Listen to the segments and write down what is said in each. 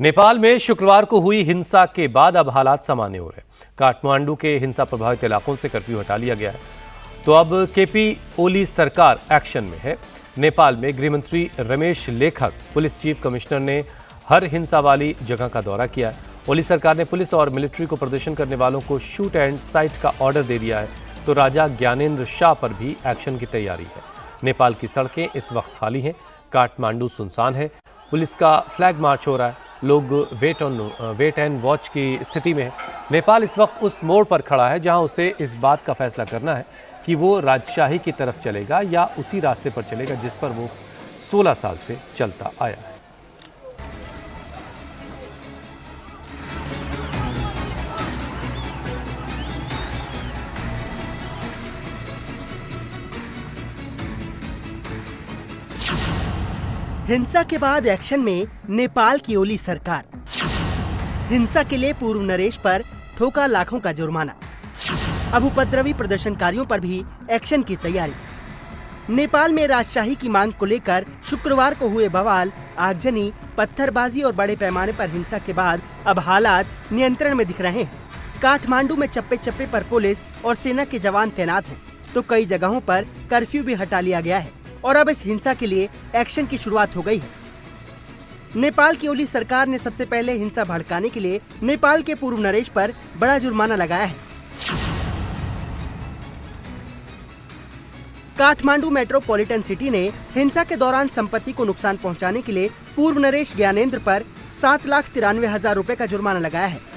नेपाल में शुक्रवार को हुई हिंसा के बाद अब हालात सामान्य हो रहे हैं। काठमांडू के हिंसा प्रभावित इलाकों से कर्फ्यू हटा लिया गया है। तो अब केपी ओली सरकार एक्शन में है। नेपाल में गृहमंत्री रमेश लेखक, पुलिस चीफ कमिश्नर ने हर हिंसा वाली जगह का दौरा किया है। ओली सरकार ने पुलिस और मिलिट्री को प्रदर्शन करने वालों को शूट एंड साइट का ऑर्डर दे दिया है। तो राजा ज्ञानेंद्र शाह पर भी एक्शन की तैयारी है। नेपाल की सड़कें इस वक्त खाली हैं। काठमांडू सुनसान है। पुलिस का फ्लैग मार्च हो रहा है। लोग वेट एंड वॉच की स्थिति में है। नेपाल इस वक्त उस मोड़ पर खड़ा है जहां उसे इस बात का फैसला करना है कि वो राजशाही की तरफ चलेगा या उसी रास्ते पर चलेगा जिस पर वो 16 साल से चलता आया है। हिंसा के बाद एक्शन में नेपाल की ओली सरकार। हिंसा के लिए पूर्व नरेश पर ठोका लाखों का जुर्माना। अब उपद्रवी प्रदर्शनकारियों पर भी एक्शन की तैयारी। नेपाल में राजशाही की मांग को लेकर शुक्रवार को हुए बवाल, आगजनी, पत्थरबाजी और बड़े पैमाने पर हिंसा के बाद अब हालात नियंत्रण में दिख रहे हैं। काठमांडू में चप्पे चप्पे पर पुलिस और सेना के जवान तैनात हैं, तो कई जगहों पर कर्फ्यू भी हटा लिया गया है और अब इस हिंसा के लिए एक्शन की शुरुआत हो गई है। नेपाल की ओली सरकार ने सबसे पहले हिंसा भड़काने के लिए नेपाल के पूर्व नरेश पर बड़ा जुर्माना लगाया है। काठमांडू मेट्रोपॉलिटन सिटी ने हिंसा के दौरान संपत्ति को नुकसान पहुंचाने के लिए पूर्व नरेश ज्ञानेंद्र पर 7,93,000 रुपए का जुर्माना लगाया है।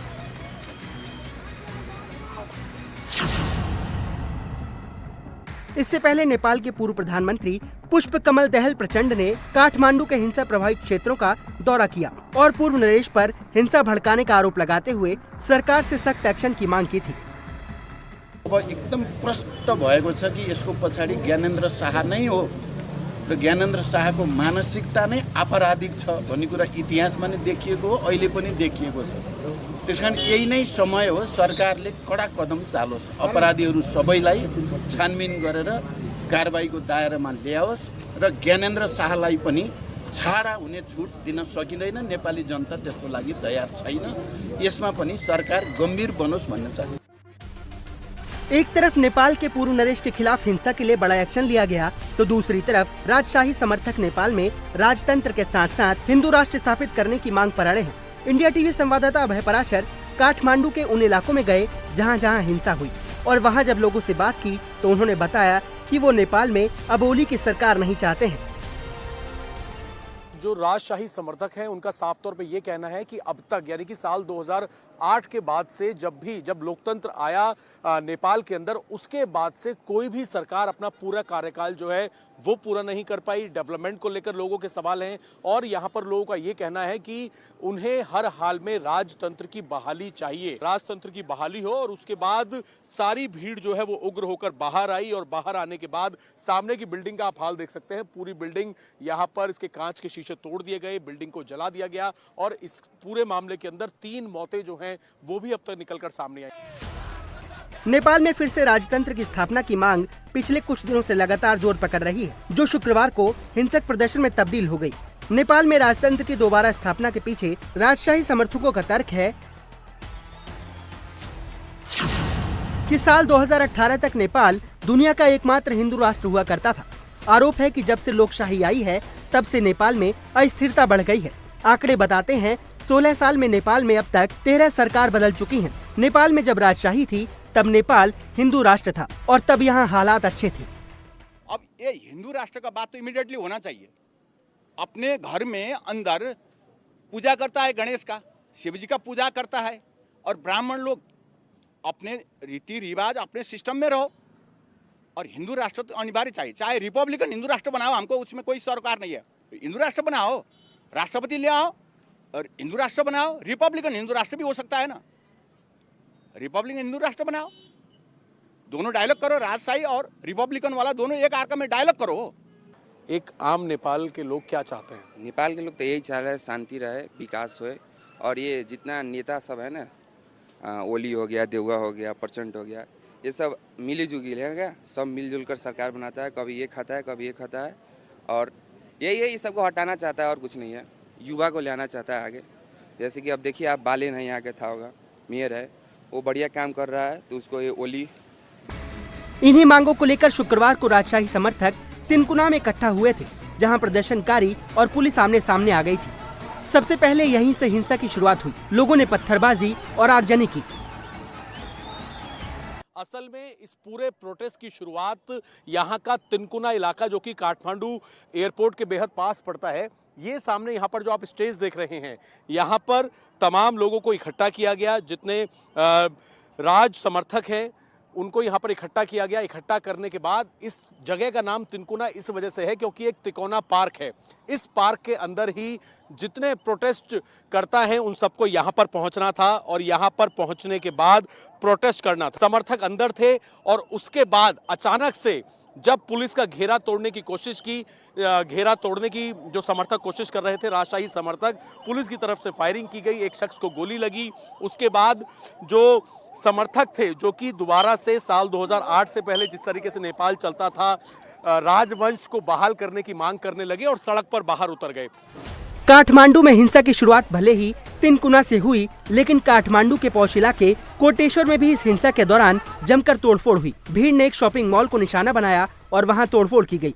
इससे पहले नेपाल के पूर्व प्रधानमंत्री पुष्प कमल दहल प्रचंड ने काठमांडू के हिंसा प्रभावित क्षेत्रों का दौरा किया और पूर्व नरेश पर हिंसा भड़काने का आरोप लगाते हुए सरकार से सख्त एक्शन की मांग की थी। अब एकदम प्रष्ट भएको छ कि यसको पछाडि ज्ञानेन्द्र शाह नै हो र ज्ञानेन्द्र शाहको मानसिकता नै आपराधिक छ भन्ने कुरा इतिहासमा नै देखिएको हो, अहिले पनि देखिएको छ। त्यसकारण यही नै समय हो सरकारले कडा कदम चालोस्, अपराधीहरू सबैलाई छानबिन गरेर कारबाहीको दायरामा ल्याओस् र ज्ञानेन्द्र शाहलाई पनि छाडा हुने छुट दिन सकिँदैन। नेपाली जनता त्यसको लागि तयार छैन। यसमा पनि सरकार गम्भीर बनोस् भन्न चाहन्छु। एक तरफ नेपाल के पूर्व नरेश के खिलाफ हिंसा के लिए बड़ा एक्शन लिया गया, तो दूसरी तरफ राजशाही समर्थक नेपाल में राजतंत्र के साथ साथ हिंदू राष्ट्र स्थापित करने की मांग पर अड़े हैं। इंडिया टीवी संवाददाता अभय पराशर काठमांडू के उन इलाकों में गए जहां जहां हिंसा हुई और वहां जब लोगों से बात की तो उन्होंने बताया कि वो नेपाल में अब ओली की सरकार नहीं चाहते हैं। जो राजशाही समर्थक हैं उनका साफ तौर पे ये कहना है कि अब तक यानी कि साल 2008 के बाद से जब लोकतंत्र आया नेपाल के अंदर, उसके बाद से कोई भी सरकार अपना पूरा कार्यकाल जो है वो पूरा नहीं कर पाई। डेवलपमेंट को लेकर लोगों के सवाल हैं और यहाँ पर लोगों का ये कहना है कि उन्हें हर हाल में राजतंत्र की बहाली चाहिए। राजतंत्र की बहाली हो और उसके बाद सारी भीड़ जो है वो उग्र होकर बाहर आई और बाहर आने के बाद सामने की बिल्डिंग का आप हाल देख सकते हैं। पूरी बिल्डिंग यहाँ पर इसके कांच के शीशे तोड़ दिए गए, बिल्डिंग को जला दिया गया और इस पूरे मामले के अंदर 3 मौतें जो हैं वो भी अब तक निकलकर सामने आई। नेपाल में फिर से राजतंत्र की स्थापना की मांग पिछले कुछ दिनों से लगातार जोर पकड़ रही है, जो शुक्रवार को हिंसक प्रदर्शन में तब्दील हो गई। नेपाल में राजतंत्र की दोबारा स्थापना के पीछे राजशाही समर्थकों का तर्क है कि साल 2018 तक नेपाल दुनिया का एकमात्र हिंदू राष्ट्र हुआ करता था। आरोप है कि जब से लोकशाही आई है तब से नेपाल में अस्थिरता बढ़ गई है। आंकड़े बताते हैं 16 साल में नेपाल में अब तक 13 सरकार बदल चुकी हैं। नेपाल में जब राजशाही थी तब नेपाल हिंदू राष्ट्र था और तब यहाँ हालात अच्छे थे। अब ये हिंदू राष्ट्र का बात तो इमीडिएटली होना चाहिए। अपने घर में अंदर पूजा करता है गणेश का, शिव जी का पूजा करता है और ब्राह्मण लोग अपने रीति रिवाज अपने सिस्टम में रहो और हिंदू राष्ट्र तो अनिवार्य चाहिए। चाहे रिपब्लिकन हिंदू राष्ट्र बनाओ, हमको उसमें कोई सरकार नहीं है। हिंदू राष्ट्र बनाओ, राष्ट्रपति ले आओ और हिंदू राष्ट्र बनाओ। रिपब्लिकन हिंदू राष्ट्र भी हो सकता है ना, रिपब्लिकन हिंदू राष्ट्र बनाओ। दोनों डायलॉग करो, राजशाही और रिपब्लिकन वाला दोनों एक आर्का में डायलॉग करो। एक आम नेपाल के लोग क्या चाहते हैं? नेपाल के लोग तो यही चाह रहे हैं, शांति रहे, विकास होए और ये जितना नेता सब है ना, ओली हो गया, देउवा हो गया, प्रचंड हो गया, ये सब मिली जुली है क्या, सब मिलजुल कर सरकार बनाता है। कभी ये खाता है, कभी ये खाता है और यही है, ये सबको हटाना चाहता है और कुछ नहीं है। युवा को ले आना चाहता है आगे। जैसे कि अब देखिए आप बालेन है, यहाँ के था होगा मेयर है, वो बढ़िया काम कर रहा है, तो उसको ये ओली। इन्हीं मांगों को लेकर शुक्रवार को राजशाही समर्थक तिनकुना में इकट्ठा हुए थे, जहां प्रदर्शनकारी और पुलिस आमने सामने आ गई थी। सबसे पहले यहीं से हिंसा की शुरुआत हुई। लोगों ने पत्थरबाजी और आगजनी की। असल में इस पूरे प्रोटेस्ट की शुरुआत यहाँ का तिनकुना इलाका, जो कि काठमांडू एयरपोर्ट के बेहद पास पड़ता है, ये सामने यहाँ पर जो आप स्टेज देख रहे हैं, यहाँ पर तमाम लोगों को इकट्ठा किया गया। जितने राज समर्थक हैं उनको यहाँ पर इकट्ठा किया गया। इकट्ठा करने के बाद इस जगह का नाम तिनकुना इस वजह से है क्योंकि एक तिकोना पार्क है। इस पार्क के अंदर ही जितने प्रोटेस्ट करता है उन सबको यहाँ पर पहुँचना था और यहाँ पर पहुँचने के बाद प्रोटेस्ट करना था। समर्थक अंदर थे और उसके बाद अचानक से जब पुलिस का घेरा तोड़ने की कोशिश की, घेरा तोड़ने की जो समर्थक कोशिश कर रहे थे, राजशाही समर्थक, पुलिस की तरफ से फायरिंग की गई, एक शख्स को गोली लगी। उसके बाद जो समर्थक थे, जो कि दोबारा से साल 2008 से पहले जिस तरीके से नेपाल चलता था, राजवंश को बहाल करने की मांग करने लगे और सड़क पर बाहर उतर गए। काठमांडू में हिंसा की शुरुआत भले ही तिनकुना से हुई, लेकिन काठमांडू के पौष इलाके कोटेश्वर में भी इस हिंसा के दौरान जमकर तोड़फोड़ हुई। भीड़ ने एक शॉपिंग मॉल को निशाना बनाया और वहां तोड़फोड़ की गई।